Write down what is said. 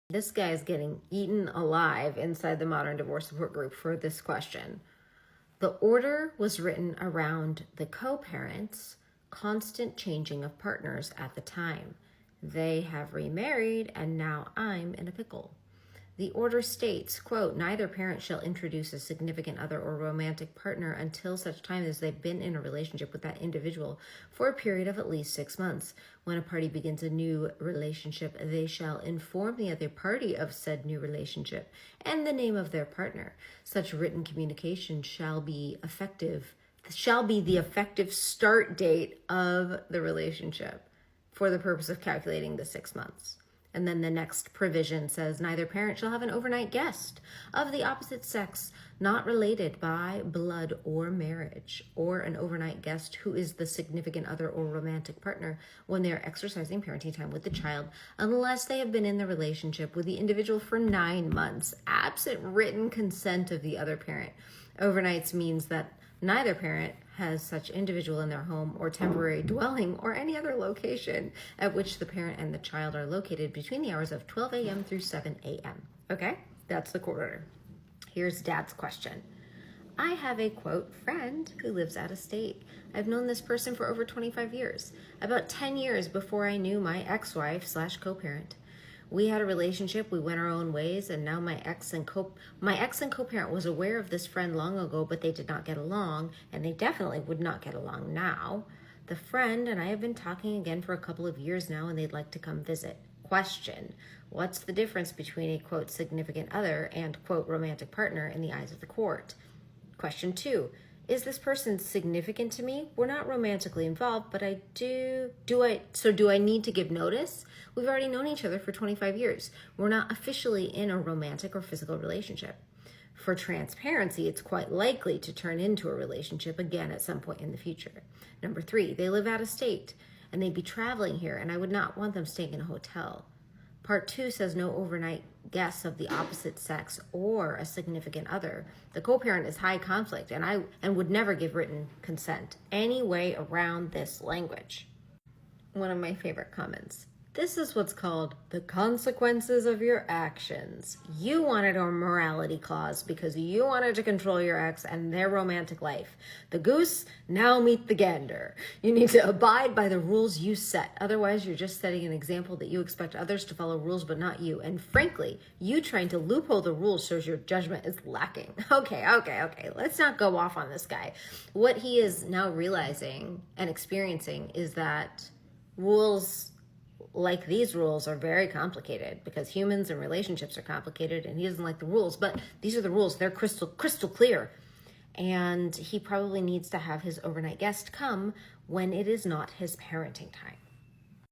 This guy is getting eaten alive inside the Modern Divorce Support Group for this question. The order was written around the co-parents' constant changing of partners at the time. They have remarried and now I'm in a pickle. The order states, quote, neither parent shall introduce a significant other or romantic partner until such time as they've been in a relationship with that individual for a period of at least 6 months. When a party begins a new relationship, they shall inform the other party of said new relationship and the name of their partner. Such written communication shall be the effective start date of the relationship for the purpose of calculating the 6 months. And then the next provision says, neither parent shall have an overnight guest of the opposite sex, not related by blood or marriage, or an overnight guest who is the significant other or romantic partner when they are exercising parenting time with the child, unless they have been in the relationship with the individual for 9 months, absent written consent of the other parent. Overnights means that neither parent has such individual in their home or temporary dwelling or any other location at which the parent and the child are located between the hours of 12 a.m. through 7 a.m. Okay, that's the court order. Here's Dad's question. I have a, quote, friend who lives out of state. I've known this person for over 25 years, about 10 years before I knew my ex-wife / co-parent. We had a relationship, we went our own ways, and now my ex and co-parent was aware of this friend long ago, but they did not get along, and they definitely would not get along now. The friend and I have been talking again for a couple of years now, and they'd like to come visit. Question, what's the difference between a, quote, significant other and, quote, romantic partner in the eyes of the court? Question 2, is this person significant to me? We're not romantically involved, but do I need to give notice? We've already known each other for 25 years. We're not officially in a romantic or physical relationship. For transparency, it's quite likely to turn into a relationship again at some point in the future. Number 3, they live out of state and they'd be traveling here, and I would not want them staying in a hotel. Part 2 says no overnight guests of the opposite sex or a significant other. The co-parent is high conflict and would never give written consent. Any way around this language. One of my favorite comments. This is what's called the consequences of your actions. You wanted a morality clause because you wanted to control your ex and their romantic life. The goose, now meet the gander. You need to abide by the rules you set. Otherwise, you're just setting an example that you expect others to follow rules, but not you. And frankly, you trying to loophole the rules shows your judgment is lacking. Okay. Let's not go off on this guy. What he is now realizing and experiencing is that rules like these rules are very complicated because humans and relationships are complicated, and he doesn't like the rules, but these are the rules. They're crystal clear. And he probably needs to have his overnight guest come when it is not his parenting time.